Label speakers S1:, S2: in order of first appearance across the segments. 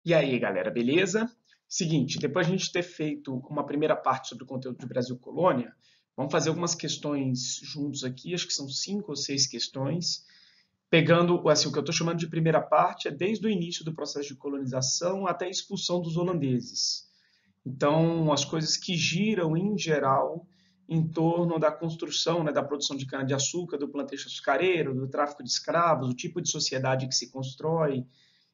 S1: E aí, galera, beleza? Seguinte, depois de a gente ter feito uma primeira parte sobre o conteúdo de Brasil Colônia, vamos fazer algumas questões juntos aqui, acho que são 5 ou 6 questões, pegando, assim, o que eu estou chamando de primeira parte é desde o início do processo de colonização até a expulsão dos holandeses. Então, as coisas que giram, em geral, em torno da construção, né, da produção de cana-de-açúcar, do plantation açucareiro, do tráfico de escravos, o tipo de sociedade que se constrói,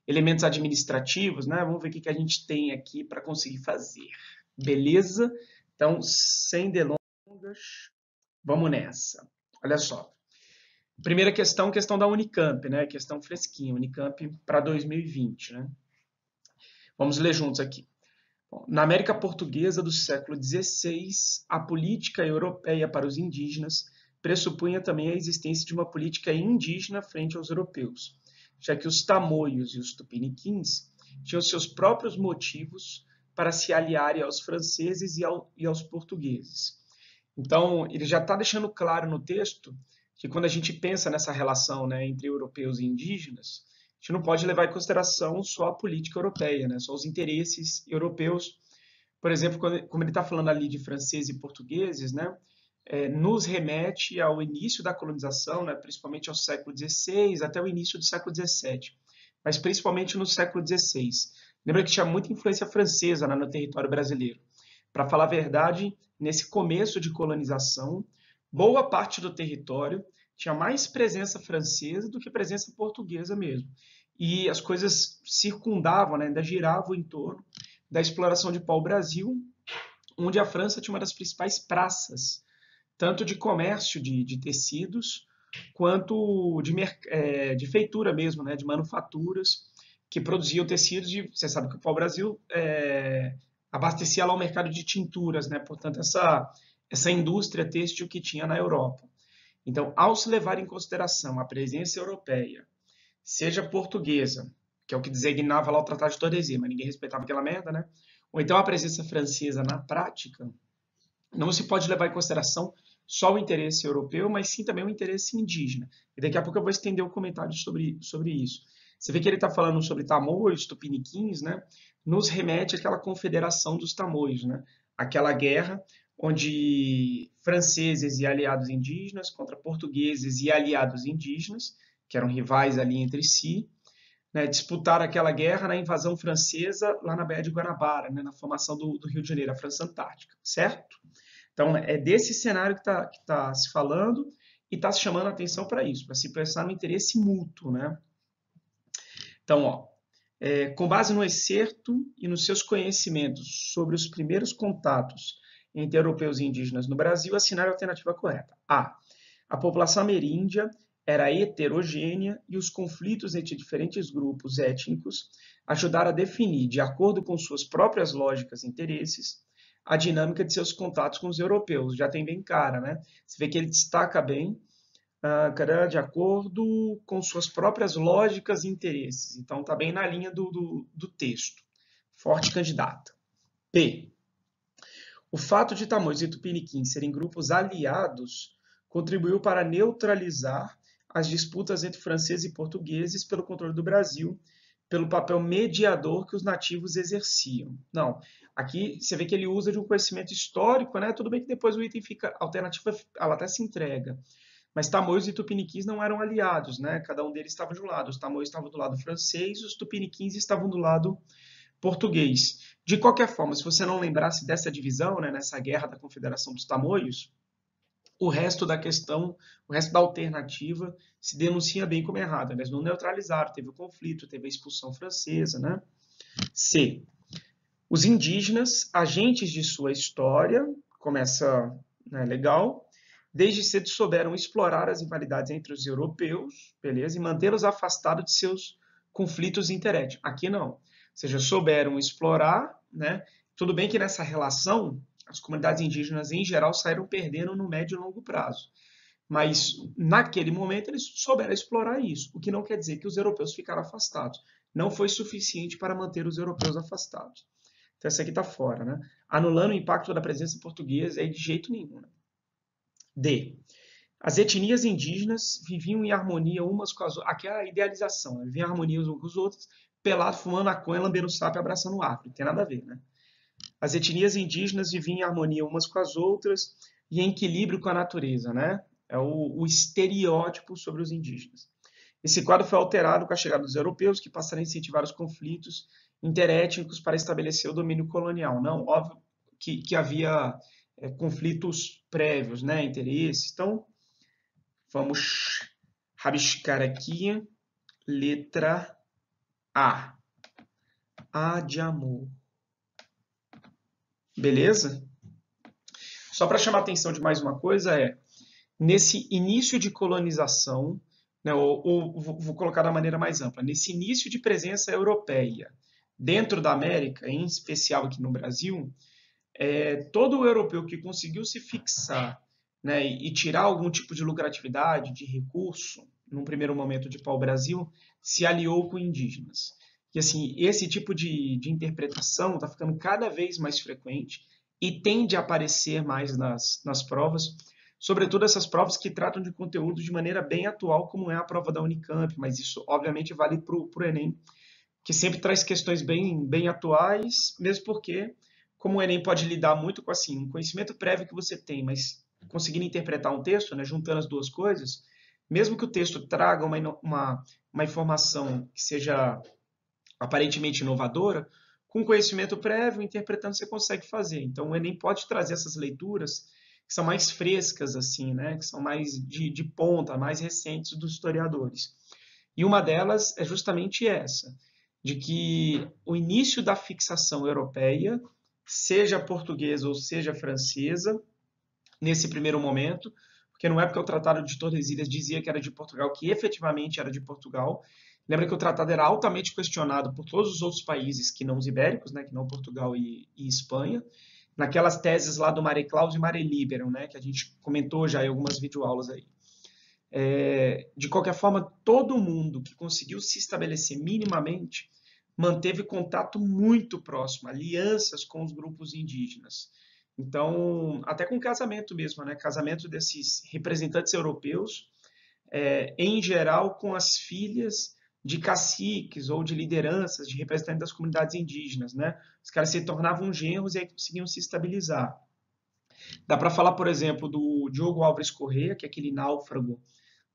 S1: elementos administrativos, né? Vamos ver o que a gente tem aqui para conseguir fazer. Beleza? Então, sem delongas, vamos nessa. Olha só. Primeira questão, questão da Unicamp, né? Questão fresquinha, Unicamp para 2020, né? Vamos ler juntos aqui. Bom, na América Portuguesa do século XVI, a política europeia para os indígenas pressupunha também a existência de uma política indígena frente aos europeus, já que os tamoios e os tupiniquins tinham seus próprios motivos para se aliarem aos franceses e aos portugueses. Então, ele já está deixando claro no texto que quando a gente pensa nessa relação, né, entre europeus e indígenas, a gente não pode levar em consideração só a política europeia, né, só os interesses europeus. Por exemplo, como ele está falando ali de franceses e portugueses, né, nos remete ao início da colonização, né, principalmente ao século XVI até o início do século XVII, mas principalmente no século XVI. Lembra que tinha muita influência francesa, né, no território brasileiro. Para falar a verdade, nesse começo de colonização, boa parte do território tinha mais presença francesa do que presença portuguesa mesmo. E as coisas circundavam, né, ainda giravam em torno da exploração de pau-brasil, onde a França tinha uma das principais praças, tanto de comércio de tecidos, quanto de feitura mesmo, né, de manufaturas, que produziam tecidos. Você sabe que o pau-brasil abastecia lá o mercado de tinturas, né, portanto, essa indústria têxtil que tinha na Europa. Então, ao se levar em consideração a presença europeia, seja portuguesa, que é o que designava lá o Tratado de Tordesilhas, mas ninguém respeitava aquela merda, né? Ou então a presença francesa na prática, não se pode levar em consideração só o interesse europeu, mas sim também o interesse indígena. E daqui a pouco eu vou estender o comentário sobre isso. Você vê que ele está falando sobre tamoios, tupiniquins, né? Nos remete àquela confederação dos tamoios, né? Aquela guerra onde franceses e aliados indígenas contra portugueses e aliados indígenas, que eram rivais ali entre si, né, disputaram aquela guerra na invasão francesa lá na Baía de Guanabara, né, na formação do Rio de Janeiro, a França Antártica, certo? Então, é desse cenário que tá se falando e está se chamando a atenção para isso, para se prestar no interesse mútuo, né? Então, ó, com base no excerto e nos seus conhecimentos sobre os primeiros contatos entre europeus e indígenas no Brasil, assinar a alternativa correta. A população ameríndia era heterogênea e os conflitos entre diferentes grupos étnicos ajudaram a definir, de acordo com suas próprias lógicas e interesses, a dinâmica de seus contatos com os europeus. Já tem bem cara, né? Você vê que ele destaca bem de acordo com suas próprias lógicas e interesses. Então, está bem na linha do texto. Forte candidata. P. O fato de Tamoios e Tupiniquins serem grupos aliados contribuiu para neutralizar as disputas entre franceses e portugueses pelo controle do Brasil, pelo papel mediador que os nativos exerciam. Não, aqui você vê que ele usa de um conhecimento histórico, né? Tudo bem que depois o item fica, a alternativa ela até se entrega, mas Tamoios e Tupiniquins não eram aliados, né? Cada um deles estava de um lado. Os Tamoios estavam do lado francês, os Tupiniquins estavam do lado português. De qualquer forma, se você não lembrasse dessa divisão, né, nessa guerra da Confederação dos Tamoios, o resto da questão, o resto da alternativa se denuncia bem como errada. Eles não neutralizaram, teve o conflito, teve a expulsão francesa, né? C. Os indígenas, agentes de sua história, começa, né, legal, desde cedo souberam explorar as rivalidades entre os europeus, beleza, e mantê-los afastados de seus conflitos interétnicos. Aqui não. Ou seja, souberam explorar, né? Tudo bem que nessa relação as comunidades indígenas em geral saíram perdendo no médio e longo prazo. Mas naquele momento eles souberam explorar isso, o que não quer dizer que os europeus ficaram afastados. Não foi suficiente para manter os europeus afastados. Então essa aqui está fora, né? Anulando o impacto da presença portuguesa aí de jeito nenhum. Né? D. As etnias indígenas viviam em harmonia umas com as outras. Aqui é a idealização, né? Viviam em harmonia umas com as outras, pelado, fumando maconha, lambendo sapo e abraçando árvore. Não tem nada a ver, né? As etnias indígenas viviam em harmonia umas com as outras e em equilíbrio com a natureza, né? É o estereótipo sobre os indígenas. Esse quadro foi alterado com a chegada dos europeus, que passaram a incentivar os conflitos interétnicos para estabelecer o domínio colonial. Não, óbvio que havia conflitos prévios, né, interesses. Então, vamos rabiscar aqui, letra A. A de amor. Beleza? Só para chamar a atenção de mais uma coisa nesse início de colonização, né, ou vou colocar da maneira mais ampla, nesse início de presença europeia dentro da América, em especial aqui no Brasil, todo europeu que conseguiu se fixar, né, e tirar algum tipo de lucratividade, de recurso, num primeiro momento de pau-brasil, se aliou com indígenas. E assim, esse tipo de interpretação está ficando cada vez mais frequente e tende a aparecer mais nas provas, sobretudo essas provas que tratam de conteúdo de maneira bem atual, como é a prova da Unicamp, mas isso obviamente vale para o Enem, que sempre traz questões bem atuais, mesmo porque, como o Enem pode lidar muito com assim, um conhecimento prévio que você tem, mas conseguindo interpretar um texto, né, juntando as duas coisas, mesmo que o texto traga uma informação que seja aparentemente inovadora, com conhecimento prévio, interpretando, você consegue fazer. Então, o Enem pode trazer essas leituras que são mais frescas, assim, né? Que são mais de ponta, mais recentes dos historiadores. E uma delas é justamente essa, de que o início da fixação europeia, seja portuguesa ou seja francesa, nesse primeiro momento, porque não é porque o Tratado de Tordesilhas dizia que era de Portugal, que efetivamente era de Portugal. Lembra que o tratado era altamente questionado por todos os outros países que não os ibéricos, né, que não Portugal e Espanha, naquelas teses lá do Mare Claus e Mare Liberum, né, que a gente comentou já em algumas videoaulas aí. De qualquer forma, todo mundo que conseguiu se estabelecer minimamente manteve contato muito próximo, alianças com os grupos indígenas. Então, até com casamento mesmo, né? Casamento desses representantes europeus, em geral com as filhas de caciques ou de lideranças, de representantes das comunidades indígenas, né? Os caras se tornavam genros e aí conseguiam se estabilizar. Dá para falar, por exemplo, do Diogo Álvares Corrêa, que é aquele náufrago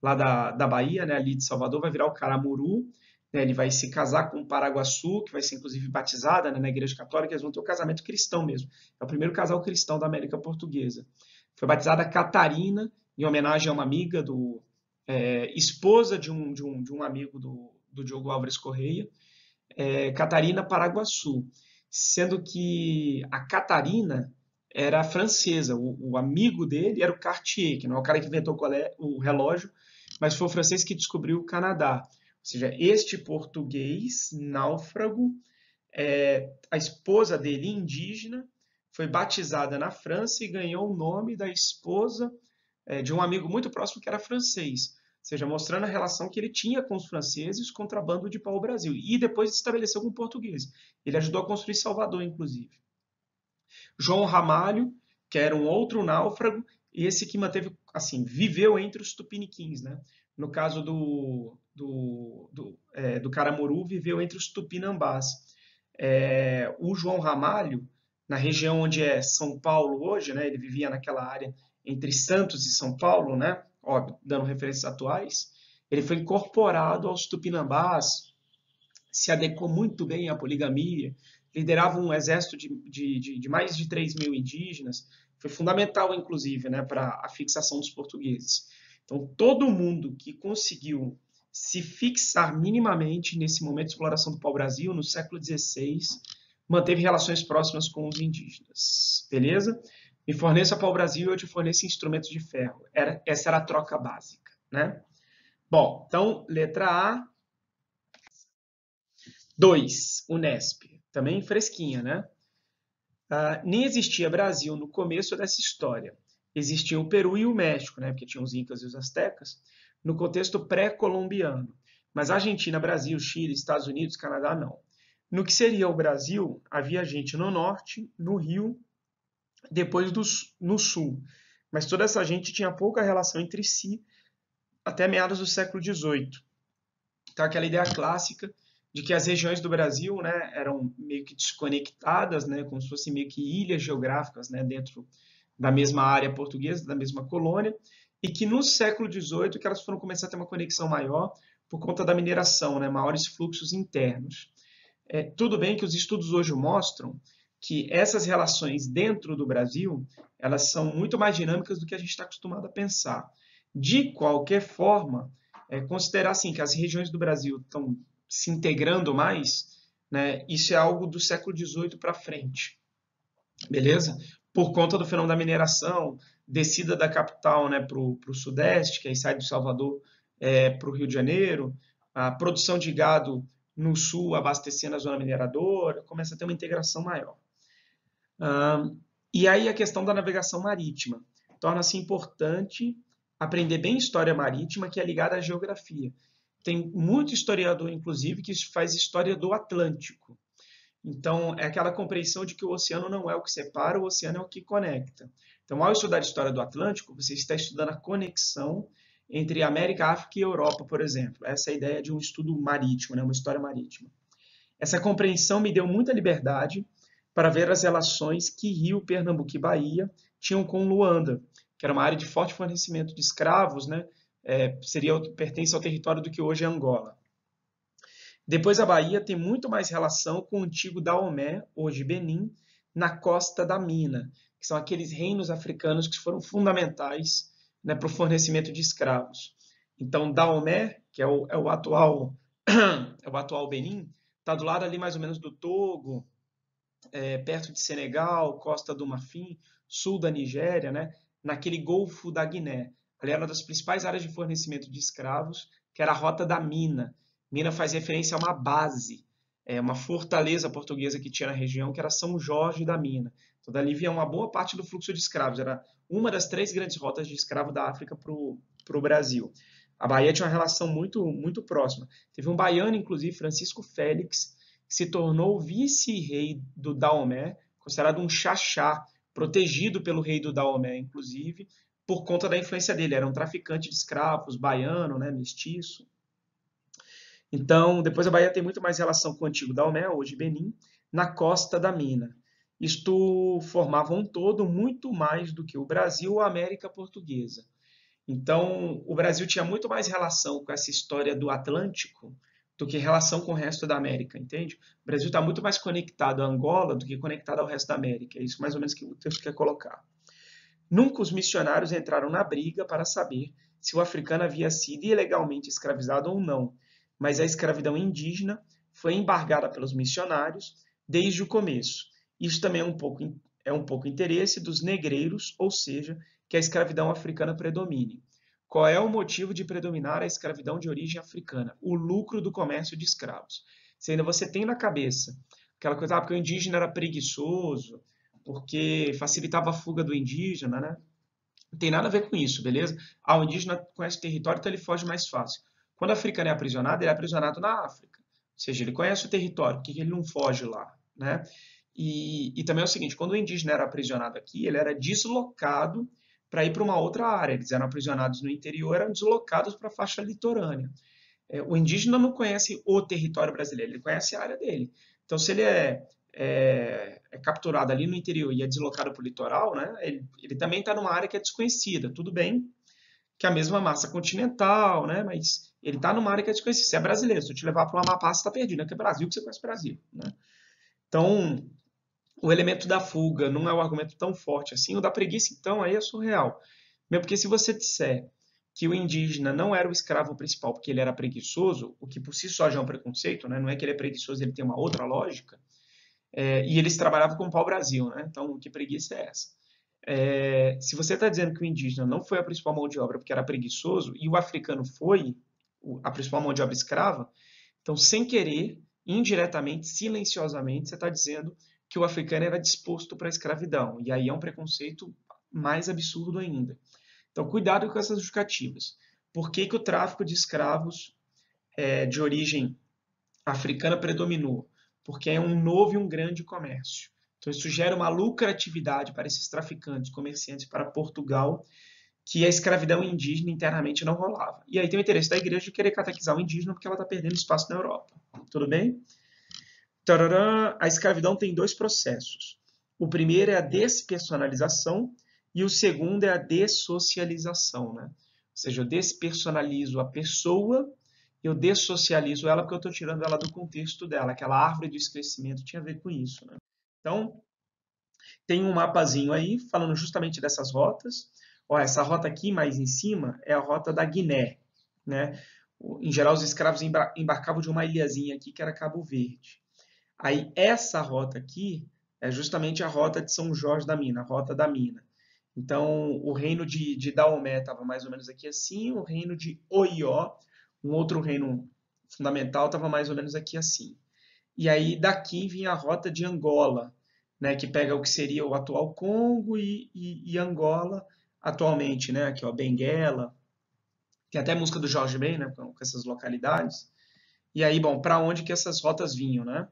S1: lá da Bahia, né, ali de Salvador, vai virar o Caramuru, né, ele vai se casar com o Paraguaçu, que vai ser inclusive batizada, né, na Igreja Católica, eles vão ter um casamento cristão mesmo. É o primeiro casal cristão da América Portuguesa. Foi batizada Catarina, em homenagem a uma amiga esposa de um amigo do Diogo Álvares Corrêa, Catarina Paraguaçu, sendo que a Catarina era francesa, o amigo dele era o Cartier, que não é o cara que inventou o relógio, mas foi o francês que descobriu o Canadá. Ou seja, este português náufrago, a esposa dele indígena, foi batizada na França e ganhou o nome da esposa de um amigo muito próximo que era francês. Ou seja, mostrando a relação que ele tinha com os franceses, contrabando de pau-brasil. E depois estabeleceu com portugueses. Ele ajudou a construir Salvador, inclusive. João Ramalho, que era um outro náufrago, e esse que manteve, assim, viveu entre os tupiniquins, né? No caso do Caramuru, viveu entre os tupinambás. O João Ramalho, na região onde é São Paulo hoje, né? Ele vivia naquela área entre Santos e São Paulo, né? Óbvio, dando referências atuais. Ele foi incorporado aos tupinambás, se adequou muito bem à poligamia, liderava um exército de mais de 3 mil indígenas, foi fundamental, inclusive, né, para a fixação dos portugueses. Então, todo mundo que conseguiu se fixar minimamente nesse momento de exploração do pau-brasil, no século XVI, manteve relações próximas com os indígenas. Beleza? Me forneça pau-brasil e eu te forneço instrumentos de ferro. Essa era a troca básica, né? Bom, então, letra A. 2. Unesp. Também fresquinha, né? Nem existia Brasil no começo dessa história. Existia o Peru e o México, né? Porque tinham os Incas e os Aztecas, no contexto pré-colombiano. Mas Argentina, Brasil, Chile, Estados Unidos, Canadá, não. No que seria o Brasil, havia gente no norte, no Rio, depois no sul. Mas toda essa gente tinha pouca relação entre si até meados do século XVIII. Então, aquela ideia clássica de que as regiões do Brasil, né, eram meio que desconectadas, né, como se fossem meio que ilhas geográficas, né, dentro da mesma área portuguesa, da mesma colônia, e que no século XVIII que elas foram começar a ter uma conexão maior por conta da mineração, né, maiores fluxos internos. Tudo bem que os estudos hoje mostram que essas relações dentro do Brasil, elas são muito mais dinâmicas do que a gente está acostumado a pensar. De qualquer forma, considerar assim que as regiões do Brasil estão se integrando mais, né, isso é algo do século XVIII para frente, beleza? Por conta do fenômeno da mineração, descida da capital, né, para o sudeste, que aí sai do Salvador para o Rio de Janeiro, a produção de gado no sul abastecendo a zona mineradora, começa a ter uma integração maior. E aí a questão da navegação marítima. Torna-se importante aprender bem história marítima, que é ligada à geografia. Tem muito historiador, inclusive, que faz história do Atlântico. Então, é aquela compreensão de que o oceano não é o que separa, o oceano é o que conecta. Então, ao estudar a história do Atlântico, você está estudando a conexão entre América, África e Europa, por exemplo. Essa é a ideia de um estudo marítimo, né? Uma história marítima. Essa compreensão me deu muita liberdade para ver as relações que Rio, Pernambuco e Bahia tinham com Luanda, que era uma área de forte fornecimento de escravos, né? Pertence ao território do que hoje é Angola. Depois a Bahia tem muito mais relação com o antigo Daomé, hoje Benin, na costa da Mina, que são aqueles reinos africanos que foram fundamentais, né, para o fornecimento de escravos. Então Daomé, que é o atual Benin, está do lado ali mais ou menos do Togo, perto de Senegal, Costa do Marfim, sul da Nigéria, né, naquele Golfo da Guiné. Ali era uma das principais áreas de fornecimento de escravos, que era a Rota da Mina. Mina faz referência a uma base, uma fortaleza portuguesa que tinha na região, que era São Jorge da Mina. Então, dali vinha uma boa parte do fluxo de escravos. Era uma das 3 grandes rotas de escravo da África para o Brasil. A Bahia tinha uma relação muito, muito próxima. Teve um baiano, inclusive, Francisco Félix, que se tornou vice-rei do Daomé, considerado um xaxá, protegido pelo rei do Daomé, inclusive, por conta da influência dele. Era um traficante de escravos, baiano, né, mestiço. Então, depois a Bahia tem muito mais relação com o antigo Daomé, hoje Benin, na costa da Mina. Isto formava um todo muito mais do que o Brasil ou a América Portuguesa. Então, o Brasil tinha muito mais relação com essa história do Atlântico do que relação com o resto da América, entende? O Brasil está muito mais conectado a Angola do que conectado ao resto da América. É isso mais ou menos que o texto quer colocar. Nunca os missionários entraram na briga para saber se o africano havia sido ilegalmente escravizado ou não, mas a escravidão indígena foi embargada pelos missionários desde o começo. Isso também é um pouco interesse dos negreiros, ou seja, que a escravidão africana predomine. Qual é o motivo de predominar a escravidão de origem africana? O lucro do comércio de escravos. Se ainda você tem na cabeça aquela coisa, porque o indígena era preguiçoso, porque facilitava a fuga do indígena, né? Não tem nada a ver com isso, beleza? O indígena conhece o território, então ele foge mais fácil. Quando o africano é aprisionado, ele é aprisionado na África. Ou seja, ele conhece o território, por que ele não foge lá, né? E também é o seguinte, quando o indígena era aprisionado aqui, ele era deslocado para ir para uma outra área. Eles eram aprisionados no interior, eram deslocados para a faixa litorânea. O indígena não conhece o território brasileiro, ele conhece a área dele. Então, se ele é capturado ali no interior e é deslocado para o litoral, né, ele também está numa área que é desconhecida. Tudo bem que a mesma massa continental, né, mas ele está numa área que é desconhecida. Se é brasileiro, se eu te levar para o Amapá, você está perdido, né, que é Brasil, que você conhece Brasil. Né? Então, o elemento da fuga não é um argumento tão forte assim. O da preguiça, então, aí é surreal. Mesmo porque se você disser que o indígena não era o escravo principal porque ele era preguiçoso, o que por si só já é um preconceito, né? Não é que ele é preguiçoso, ele tem uma outra lógica, e eles trabalhavam com o pau-brasil, né? Então, que preguiça é essa? Se você está dizendo que o indígena não foi a principal mão de obra porque era preguiçoso, e o africano foi a principal mão de obra escrava, então, sem querer, indiretamente, silenciosamente, você está dizendo que o africano era disposto para a escravidão. E aí é um preconceito mais absurdo ainda. Então, cuidado com essas justificativas. Por que o tráfico de escravos de origem africana predominou? Porque é um novo e um grande comércio. Então, isso gera uma lucratividade para esses traficantes, comerciantes para Portugal, que a escravidão indígena internamente não rolava. E aí tem o interesse da igreja de querer catequizar o indígena porque ela está perdendo espaço na Europa. Tudo bem? Tarará, a escravidão tem dois processos. O primeiro é a despersonalização e o segundo é a dessocialização, né? Ou seja, eu despersonalizo a pessoa, eu dessocializo ela porque eu estou tirando ela do contexto dela. Aquela árvore do esquecimento tinha a ver com isso, né? Então, tem um mapazinho aí falando justamente dessas rotas. Ó, essa rota aqui mais em cima é a rota da Guiné, né? Em geral, os escravos embarcavam de uma ilhazinha aqui que era Cabo Verde. Aí essa rota aqui é justamente a rota de São Jorge da Mina, a rota da mina. Então, o reino de Daomé estava mais ou menos aqui assim, o reino de Oió, um outro reino fundamental, estava mais ou menos aqui assim. E aí daqui vinha a rota de Angola, né, que pega o que seria o atual Congo e Angola atualmente, né, aqui ó, Benguela, tem até música do Jorge Ben, né, com essas localidades. E aí, bom, para onde que essas rotas vinham, né?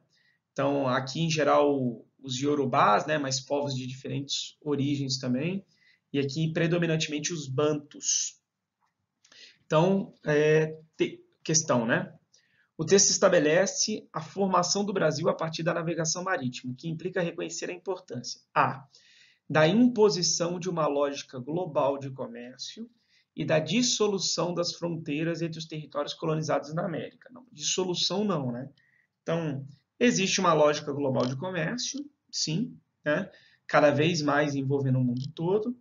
S1: Então, aqui em geral os Yorubás, né, mas povos de diferentes origens também, e aqui predominantemente os Bantus. Então, questão, né? O texto estabelece a formação do Brasil a partir da navegação marítima, o que implica reconhecer a importância a da imposição de uma lógica global de comércio e da dissolução das fronteiras entre os territórios colonizados na América. Não, dissolução não, né? Então, existe uma lógica global de comércio, sim, né? Cada vez mais envolvendo o mundo todo,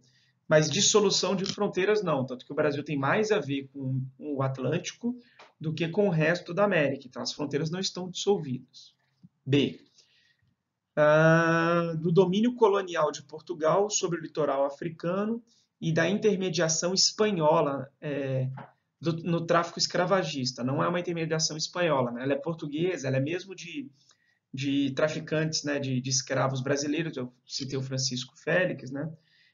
S1: mas dissolução de fronteiras não, tanto que o Brasil tem mais a ver com o Atlântico do que com o resto da América, então as fronteiras não estão dissolvidas. B. Do domínio colonial de Portugal sobre o litoral africano e da intermediação espanhola no tráfico escravagista. Não é uma intermediação espanhola, né? Ela é portuguesa, ela é mesmo de traficantes, né, de escravos brasileiros. Eu citei o Francisco Félix, né?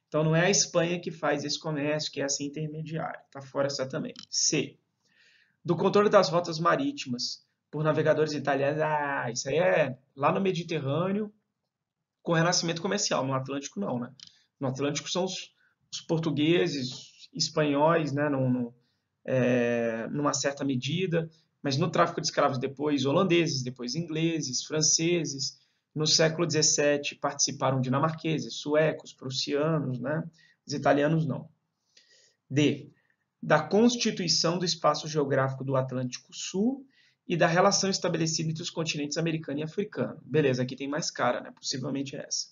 S1: Então não é a Espanha que faz esse comércio, que é essa intermediária. Está fora essa também. C. Do controle das rotas marítimas por navegadores italianos. Ah, isso aí é lá no Mediterrâneo com renascimento comercial. No Atlântico não, né? No Atlântico são os portugueses, espanhóis, né, numa certa medida, mas no tráfico de escravos depois holandeses, depois ingleses, franceses. No século XVII participaram dinamarqueses, suecos, prussianos, né? Os italianos não. D. Da constituição do espaço geográfico do Atlântico Sul e da relação estabelecida entre os continentes americano e africano. Beleza, aqui tem mais cara, né? Possivelmente essa.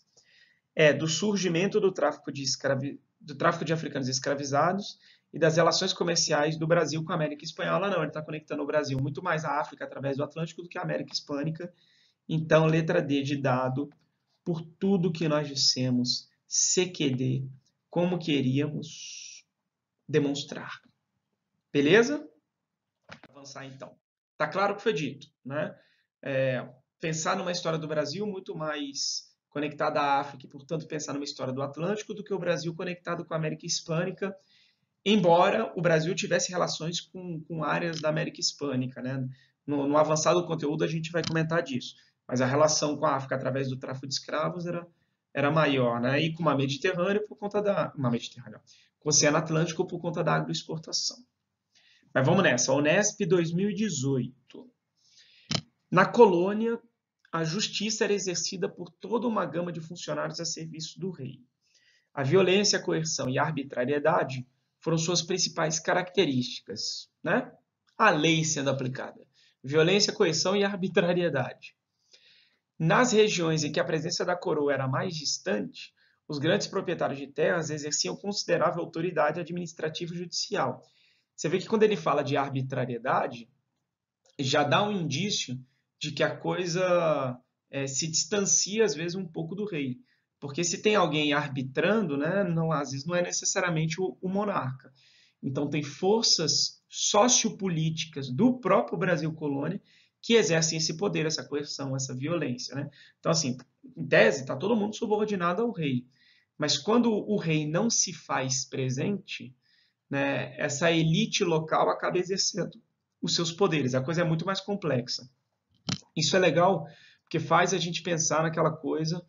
S1: Do surgimento do tráfico de africanos escravizados e das relações comerciais do Brasil com a América Espanhola. Não, ele está conectando o Brasil muito mais à África através do Atlântico do que a América Hispânica. Então, letra D de dado, por tudo que nós dissemos, CQD, como queríamos demonstrar. Beleza? Avançar então. Tá claro o que foi dito, né? Pensar numa história do Brasil muito mais conectada à África e, portanto, pensar numa história do Atlântico do que o Brasil conectado com a América Hispânica, embora o Brasil tivesse relações com áreas da América Hispânica, né? No avançado do conteúdo a gente vai comentar disso, mas a relação com a África através do tráfico de escravos era maior, né? E com a Mediterrânea por conta com o Oceano Atlântico por conta da agroexportação. Mas vamos nessa, Unesp 2018. Na colônia, a justiça era exercida por toda uma gama de funcionários a serviço do rei. A violência, a coerção e a arbitrariedade foram suas principais características, né? A lei sendo aplicada. Violência, coerção e arbitrariedade. Nas regiões em que a presença da coroa era mais distante, os grandes proprietários de terras exerciam considerável autoridade administrativa e judicial. Você vê que quando ele fala de arbitrariedade, já dá um indício de que a coisa se distancia, às vezes, um pouco do rei. Porque se tem alguém arbitrando, né, às vezes não é necessariamente o monarca. Então, tem forças sociopolíticas do próprio Brasil colônia que exercem esse poder, essa coerção, essa violência. Né? Então, assim, em tese, está todo mundo subordinado ao rei. Mas quando o rei não se faz presente, né, essa elite local acaba exercendo os seus poderes. A coisa é muito mais complexa. Isso é legal porque faz a gente pensar naquela coisa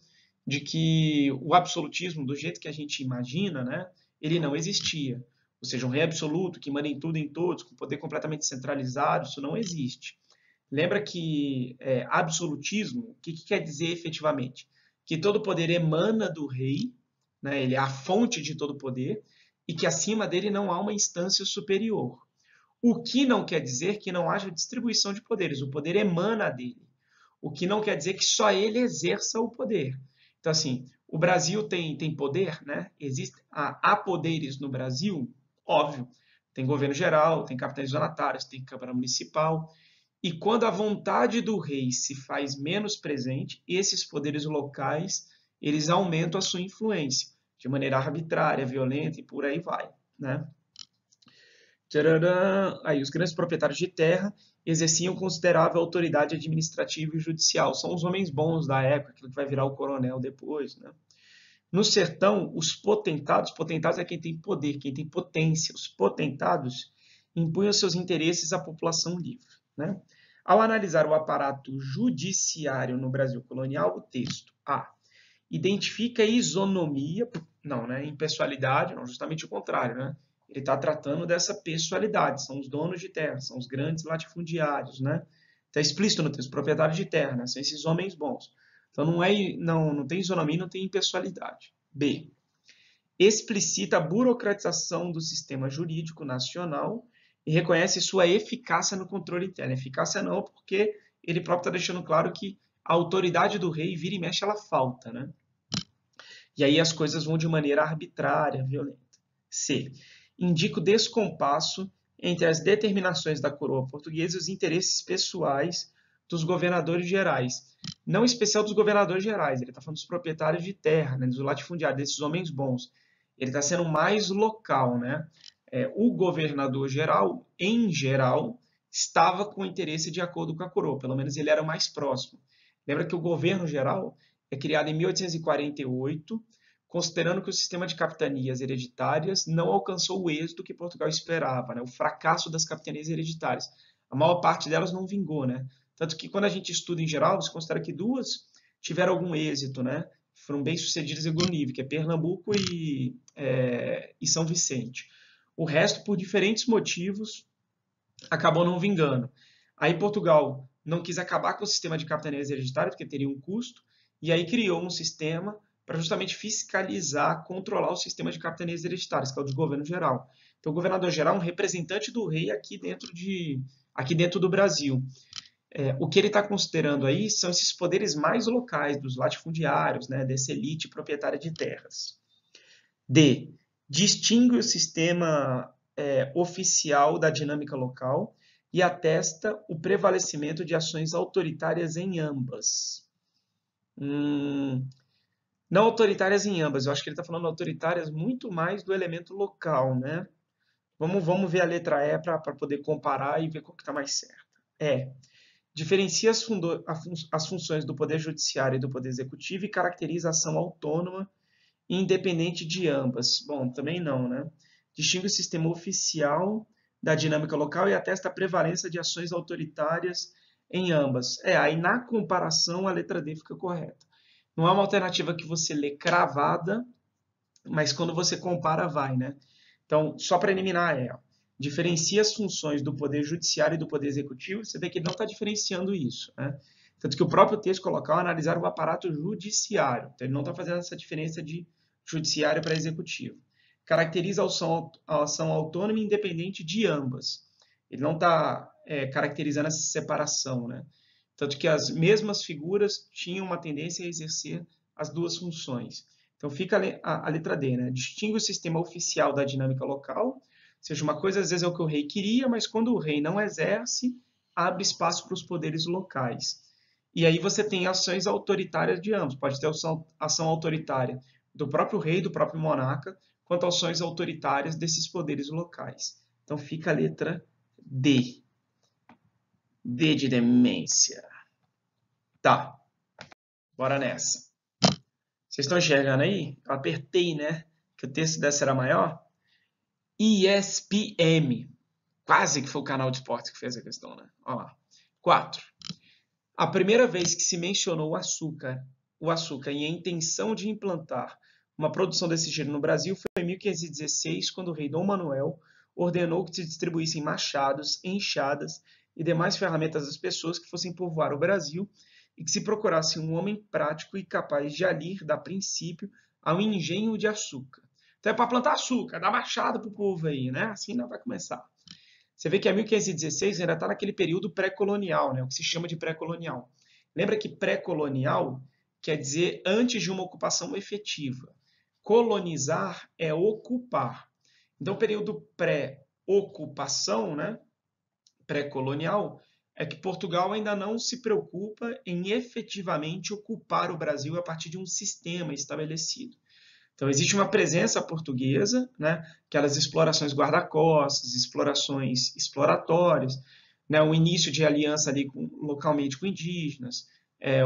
S1: de que o absolutismo, do jeito que a gente imagina, né, ele não existia. Ou seja, um rei absoluto que manda em tudo e em todos, com poder completamente centralizado, isso não existe. Lembra que absolutismo, o que quer dizer efetivamente? Que todo poder emana do rei, né? Ele é a fonte de todo poder, e que acima dele não há uma instância superior. O que não quer dizer que não haja distribuição de poderes, o poder emana dele. O que não quer dizer que só ele exerça o poder. Então, assim, o Brasil tem poder, né? Há poderes no Brasil, óbvio. Tem governo geral, tem capitães donatários, tem Câmara Municipal. E quando a vontade do rei se faz menos presente, esses poderes locais, eles aumentam a sua influência, de maneira arbitrária, violenta e por aí vai, né? Aí, os grandes proprietários de terra exerciam considerável autoridade administrativa e judicial. São os homens bons da época, aquilo que vai virar o coronel depois, né? No sertão, os potentados é quem tem poder, quem tem potência. Os potentados impunham seus interesses à população livre, né? Ao analisar o aparato judiciário no Brasil colonial, o texto A identifica isonomia, não, né? Impessoalidade, não, justamente o contrário, né? Ele está tratando dessa pessoalidade, são os donos de terra, são os grandes latifundiários, né? Está explícito no texto, proprietários de terra, né? São esses homens bons. Então não tem isonomia, não tem impessoalidade. B. Explicita a burocratização do sistema jurídico nacional e reconhece sua eficácia no controle interno. Eficácia não, porque ele próprio está deixando claro que a autoridade do rei, vira e mexe, ela falta, né? E aí as coisas vão de maneira arbitrária, violenta. C. Indica o descompasso entre as determinações da coroa portuguesa e os interesses pessoais dos governadores gerais. Não especial dos governadores gerais, ele está falando dos proprietários de terra, né, dos latifundiários, desses homens bons. Ele está sendo mais local, né? O governador geral, em geral, estava com interesse de acordo com a coroa, pelo menos ele era o mais próximo. Lembra que o governo geral é criado em 1848, considerando que o sistema de capitanias hereditárias não alcançou o êxito que Portugal esperava, né? O fracasso das capitanias hereditárias. A maior parte delas não vingou, né? Tanto que quando a gente estuda em geral, se considera que duas tiveram algum êxito, né? Foram bem sucedidas em algum nível, que é Pernambuco e São Vicente. O resto, por diferentes motivos, acabou não vingando. Aí Portugal não quis acabar com o sistema de capitanias hereditárias, porque teria um custo, e aí criou um sistema para justamente fiscalizar, controlar o sistema de capitanias hereditárias, que é o de governo geral. Então, o governador geral é um representante do rei aqui dentro do Brasil. O que ele está considerando aí são esses poderes mais locais, dos latifundiários, né, dessa elite proprietária de terras. D. Distingue o sistema oficial da dinâmica local e atesta o prevalecimento de ações autoritárias em ambas. Não autoritárias em ambas, eu acho que ele está falando autoritárias muito mais do elemento local, né? Vamos ver a letra E para poder comparar e ver qual que está mais certa. Diferencia as funções do Poder Judiciário e do Poder Executivo e caracteriza a ação autônoma e independente de ambas. Bom, também não, né? Distingue o sistema oficial da dinâmica local e atesta a prevalência de ações autoritárias em ambas. Aí na comparação a letra D fica correta. Não é uma alternativa que você lê cravada, mas quando você compara vai, né? Então, só para eliminar diferencia as funções do Poder Judiciário e do Poder Executivo, você vê que ele não está diferenciando isso, né? Tanto que o próprio texto coloca ao analisar o aparato judiciário. Então, ele não está fazendo essa diferença de judiciário para executivo. Caracteriza a ação autônoma e independente de ambas. Ele não está caracterizando essa separação, né? Tanto que as mesmas figuras tinham uma tendência a exercer as duas funções. Então, fica a letra D, né? Distingue o sistema oficial da dinâmica local, ou seja, uma coisa às vezes é o que o rei queria, mas quando o rei não exerce, abre espaço para os poderes locais. E aí você tem ações autoritárias de ambos. Pode ter ação autoritária do próprio rei, do próprio monarca, quanto ações autoritárias desses poderes locais. Então fica a letra D. D de demência. Tá. Bora nessa. Vocês estão enxergando aí? Eu apertei, né? Que o texto dessa era maior. ESPM. Quase que foi o canal de esportes que fez a questão, né? Olha lá. 4. A primeira vez que se mencionou o açúcar e a intenção de implantar uma produção desse gênero no Brasil foi em 1516, quando o rei Dom Manuel ordenou que se distribuíssem machados, enxadas e demais ferramentas às pessoas que fossem povoar o Brasil e que se procurasse um homem prático e capaz de alir, dar princípio, ao engenho de açúcar. Então é para plantar açúcar, dar machado para o povo aí, né? Assim não vai começar. Você vê que a 1516 ainda está naquele período pré-colonial, né? O que se chama de pré-colonial. Lembra que pré-colonial quer dizer antes de uma ocupação efetiva. Colonizar é ocupar. Então, o período pré-ocupação, né? Pré-colonial, é que Portugal ainda não se preocupa em efetivamente ocupar o Brasil a partir de um sistema estabelecido. Então, existe uma presença portuguesa, né? Aquelas explorações guarda-costas, explorações exploratórias, né? O início de aliança ali localmente com indígenas,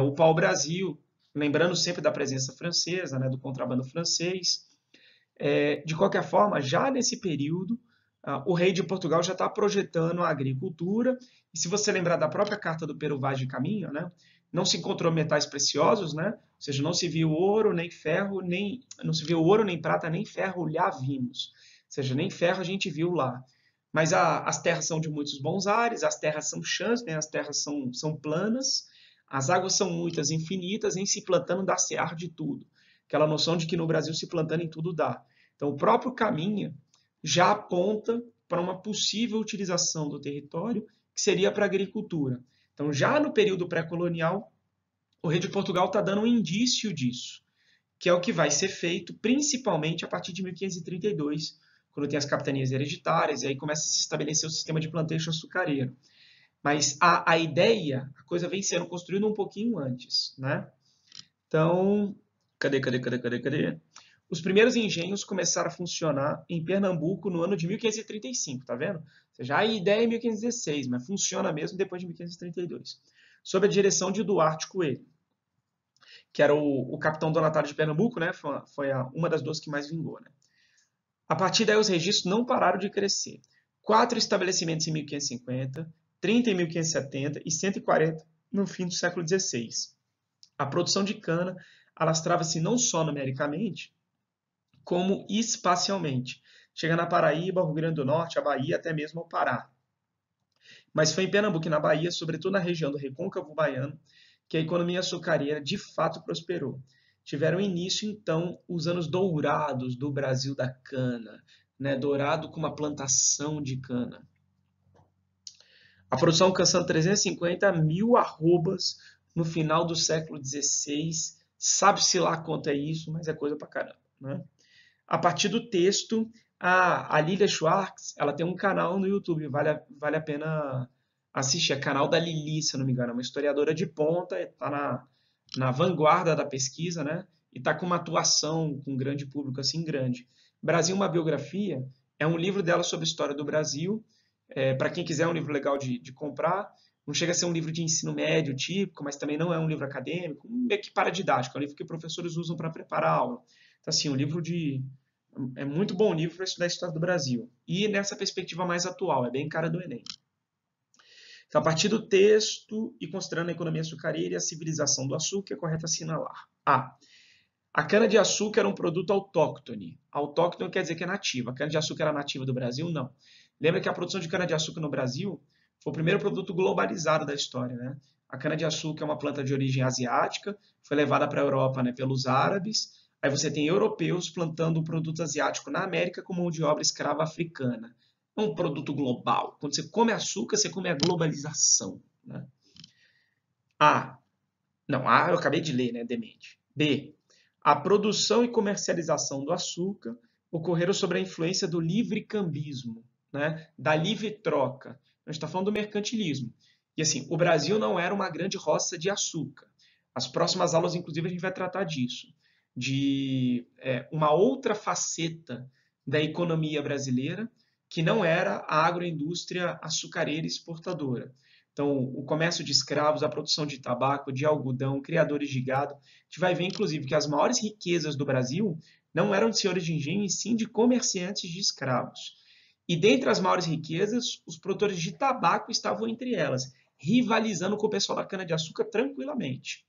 S1: o pau-brasil, lembrando sempre da presença francesa, né? Do contrabando francês. De qualquer forma, já nesse período, o rei de Portugal já está projetando a agricultura, e se você lembrar da própria carta do Pero Vaz de Caminha, né? Não se encontrou metais preciosos, né? Ou seja, não se viu ouro, nem ferro, não se viu ouro, nem prata, nem ferro, lá vimos. Ou seja, nem ferro a gente viu lá. Mas as terras são de muitos bons ares, as terras são chãs, né? As terras são planas, as águas são muitas, infinitas, em se plantando dá sear de tudo. Aquela noção de que no Brasil se plantando em tudo dá. Então, o próprio Caminha já aponta para uma possível utilização do território que seria para a agricultura. Então, já no período pré-colonial, o rei de Portugal está dando um indício disso, que é o que vai ser feito principalmente a partir de 1532, quando tem as capitanias hereditárias, e aí começa a se estabelecer o sistema de plantation açucareiro. Mas a ideia, a coisa vem sendo construída um pouquinho antes, né? Então, cadê? Os primeiros engenhos começaram a funcionar em Pernambuco no ano de 1535, tá vendo? Ou seja, a ideia é 1516, mas funciona mesmo depois de 1532. Sob a direção de Duarte Coelho, que era o capitão donatário de Pernambuco, né? Foi uma das duas que mais vingou, né? A partir daí, os registros não pararam de crescer. 4 estabelecimentos em 1550, 30 em 1570 e 140 no fim do século XVI. A produção de cana alastrava-se não só numericamente, como espacialmente, chegando a Paraíba, ao Rio Grande do Norte, a Bahia, até mesmo ao Pará. Mas foi em Pernambuco e na Bahia, sobretudo na região do Recôncavo Baiano, que a economia açucareira de fato prosperou. Tiveram início, então, os anos dourados do Brasil da cana, né? Dourado com uma plantação de cana. A produção alcançando 350 mil arrobas no final do século XVI. Sabe-se lá quanto é isso, mas é coisa pra caramba, né? A partir do texto, a Lilia Schwartz, ela tem um canal no YouTube, vale a pena assistir. É canal da Lili, se eu não me engano, é uma historiadora de ponta, está na vanguarda da pesquisa, né? E está com uma atuação com um grande público, assim, grande. Brasil, uma biografia, é um livro dela sobre a história do Brasil. Para quem quiser, é um livro legal de comprar. Não chega a ser um livro de ensino médio típico, mas também não é um livro acadêmico, meio que paradidático, é um livro que professores usam para preparar a aula. Então, assim, é muito bom livro para estudar a história do Brasil. E nessa perspectiva mais atual, é bem cara do Enem. Então, a partir do texto e considerando a economia açucareira e a civilização do açúcar, é correto assinalar. A cana-de-açúcar era um produto autóctone. Autóctone quer dizer que é nativa. A cana-de-açúcar era nativa do Brasil? Não. Lembra que a produção de cana-de-açúcar no Brasil foi o primeiro produto globalizado da história, né? A cana-de-açúcar é uma planta de origem asiática, foi levada para a Europa, né, pelos árabes. Aí você tem europeus plantando o produto asiático na América com mão de obra escrava africana. É um produto global. Quando você come açúcar, você come a globalização, né? Eu acabei de ler, né, demente. B. A produção e comercialização do açúcar ocorreram sob a influência do livre-cambismo, né, da livre troca. A gente está falando do mercantilismo. E assim, o Brasil não era uma grande roça de açúcar. As próximas aulas, inclusive, a gente vai tratar disso. De uma outra faceta da economia brasileira, que não era a agroindústria açucareira exportadora. Então, o comércio de escravos, a produção de tabaco, de algodão, criadores de gado. A gente vai ver, inclusive, que as maiores riquezas do Brasil não eram de senhores de engenho, e sim de comerciantes de escravos. E dentre as maiores riquezas, os produtores de tabaco estavam entre elas, rivalizando com o pessoal da cana-de-açúcar tranquilamente.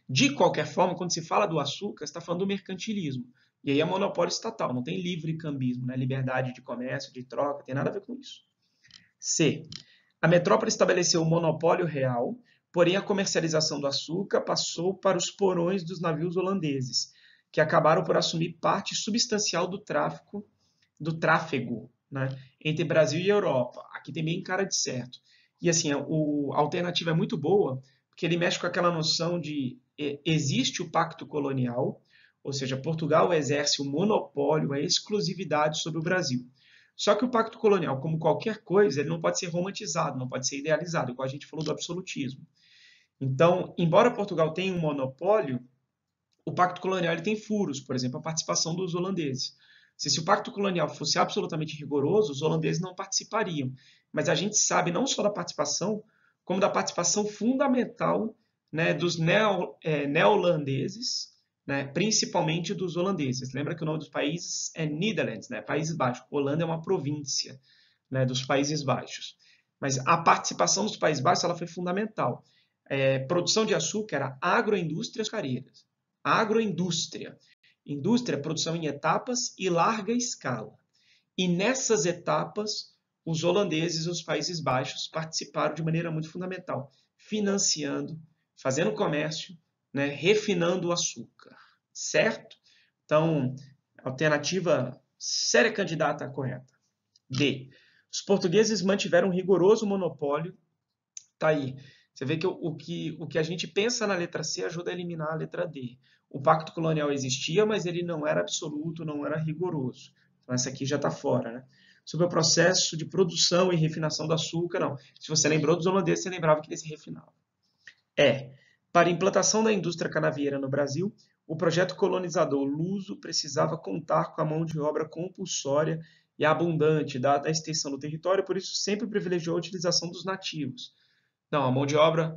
S1: De qualquer forma, quando se fala do açúcar, você está falando do mercantilismo. E aí é monopólio estatal, não tem livre cambismo, né? Liberdade de comércio, de troca, tem nada a ver com isso. C. A metrópole estabeleceu o monopólio real, porém a comercialização do açúcar passou para os porões dos navios holandeses, que acabaram por assumir parte substancial do tráfego, né, entre Brasil e Europa. Aqui tem bem cara de certo. E assim, a alternativa é muito boa, porque ele mexe com aquela noção de existe o pacto colonial, ou seja, Portugal exerce o monopólio, a exclusividade sobre o Brasil. Só que o pacto colonial, como qualquer coisa, ele não pode ser romantizado, não pode ser idealizado, igual a gente falou do absolutismo. Então, embora Portugal tenha um monopólio, o pacto colonial ele tem furos, por exemplo, a participação dos holandeses. Se o pacto colonial fosse absolutamente rigoroso, os holandeses não participariam. Mas a gente sabe não só da participação, como da participação fundamental, né, dos neoholandeses, né, principalmente dos holandeses. Lembra que o nome dos países é Netherlands, né, Países Baixos. Holanda é uma província, né, dos Países Baixos. Mas a participação dos Países Baixos ela foi fundamental. Produção de açúcar era agroindústrias açucareiras. Agroindústria. Indústria, produção em etapas e larga escala. E nessas etapas, os holandeses e os Países Baixos participaram de maneira muito fundamental, financiando, fazendo comércio, né, refinando o açúcar. Certo? Então, alternativa séria candidata correta. D. Os portugueses mantiveram um rigoroso monopólio. Tá aí. Você vê que o que a gente pensa na letra C ajuda a eliminar a letra D. O pacto colonial existia, mas ele não era absoluto, não era rigoroso. Então essa aqui já está fora, né? Sobre o processo de produção e refinação do açúcar, não. Se você lembrou dos holandeses, você lembrava que eles refinavam. Para a implantação da indústria canavieira no Brasil, o projeto colonizador luso precisava contar com a mão de obra compulsória e abundante, dada a extensão do território, por isso sempre privilegiou a utilização dos nativos. Não, a mão de obra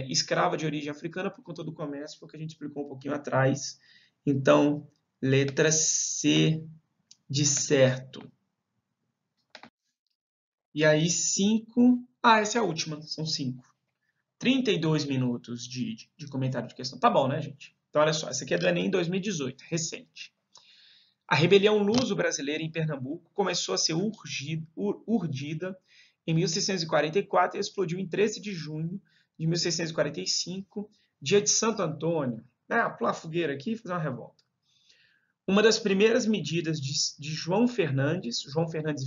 S1: escrava de origem africana por conta do comércio, porque a gente explicou um pouquinho atrás. Então, letra C de certo. E aí, 5. Ah, essa é a última, são 5. 32 minutos de comentário de questão. Tá bom, né, gente? Então, olha só, essa aqui é do Enem 2018, recente. A rebelião luso-brasileira em Pernambuco começou a ser urdida em 1644 e explodiu em 13 de junho de 1645, dia de Santo Antônio. Pular a fogueira aqui e fazer uma revolta. Uma das primeiras medidas de João Fernandes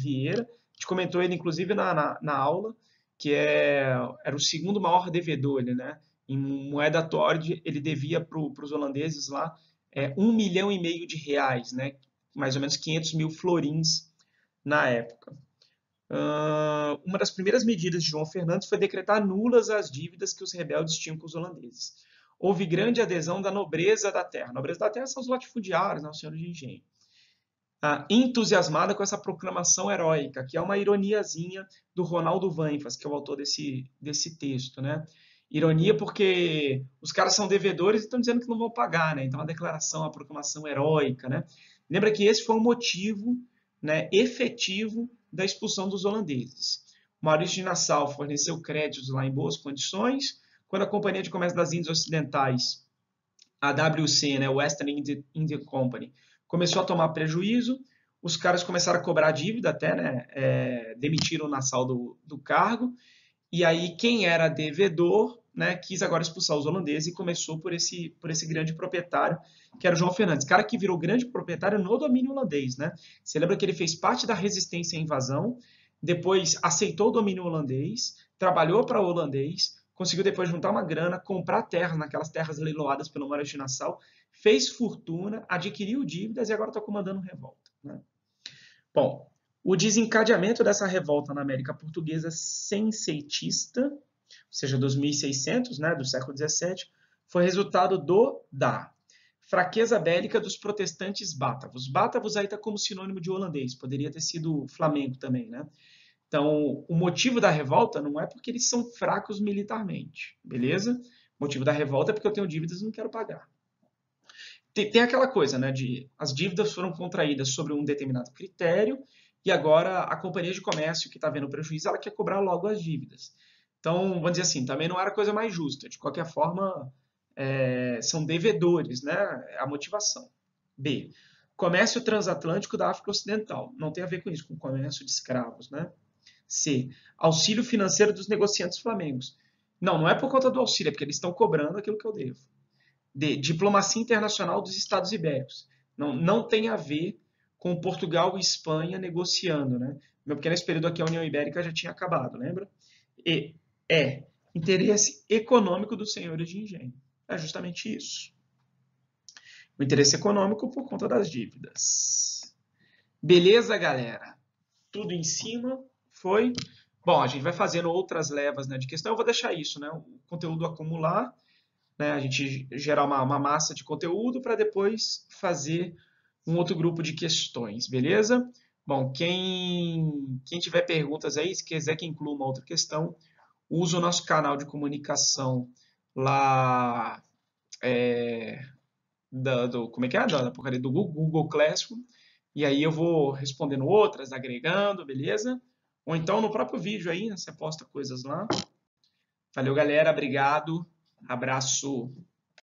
S1: Vieira, a gente comentou ele inclusive na aula, que era o segundo maior devedor, né? Em moeda Tord, ele devia para os holandeses lá 1,5 milhão de reais, né? Mais ou menos 500 mil florins na época. Uma das primeiras medidas de João Fernandes foi decretar nulas as dívidas que os rebeldes tinham com os holandeses. Houve grande adesão da nobreza da terra. A nobreza da terra são os latifundiários, né, os senhores de engenho. Entusiasmada com essa proclamação heróica, que é uma ironiazinha do Ronaldo Vanfas, que é o autor desse texto, né? Ironia porque os caras são devedores e estão dizendo que não vão pagar, né? Então a declaração, a proclamação heróica, né? Lembra que esse foi o motivo, né, efetivo da expulsão dos holandeses. Maurício de Nassau forneceu créditos lá em boas condições, quando a Companhia de Comércio das Índias Ocidentais, a WC, né, Western India Company, começou a tomar prejuízo, os caras começaram a cobrar dívida até, né, demitiram o Nassau do cargo, e aí quem era devedor, né, quis agora expulsar os holandeses e começou por esse grande proprietário, que era o João Fernandes, cara que virou grande proprietário no domínio holandês, né? Você lembra que ele fez parte da resistência à invasão, depois aceitou o domínio holandês, trabalhou para o holandês, conseguiu depois juntar uma grana, comprar terra naquelas terras leiloadas pelo Maurício de Nassau, fez fortuna, adquiriu dívidas e agora está comandando revolta, né? Bom, o desencadeamento dessa revolta na América Portuguesa senseitista, ou seja, dos 1600, né, do século XVII, foi resultado da fraqueza bélica dos protestantes bátavos. Bátavos aí está como sinônimo de holandês, poderia ter sido Flamengo também, né? Então, o motivo da revolta não é porque eles são fracos militarmente, beleza? O motivo da revolta é porque eu tenho dívidas e não quero pagar. Tem aquela coisa, né, de as dívidas foram contraídas sobre um determinado critério e agora a companhia de comércio que está vendo prejuízo, ela quer cobrar logo as dívidas. Então, vamos dizer assim, também não era a coisa mais justa. De qualquer forma, são devedores, né? A motivação. B, comércio transatlântico da África Ocidental. Não tem a ver com isso, com comércio de escravos, né? C, auxílio financeiro dos negociantes flamengos. Não, não é por conta do auxílio, é porque eles estão cobrando aquilo que eu devo. D, diplomacia internacional dos Estados Ibéricos. Não, não tem a ver com Portugal e Espanha negociando, né? Meu pequeno período aqui, a União Ibérica já tinha acabado, lembra? E interesse econômico dos senhores de engenho. É justamente isso. O interesse econômico por conta das dívidas. Beleza, galera? Tudo em cima? Foi? Bom, a gente vai fazendo outras levas, né, de questão. Eu vou deixar isso, né? O conteúdo acumular, né? A gente gerar uma massa de conteúdo para depois fazer um outro grupo de questões, beleza? Bom, quem tiver perguntas aí, se quiser que inclua uma outra questão, usa o nosso canal de comunicação lá como é que é? Da porcaria do Google Classroom. E aí eu vou respondendo outras, agregando, beleza? Ou então no próprio vídeo aí, né, você posta coisas lá. Valeu, galera. Obrigado. Abraço.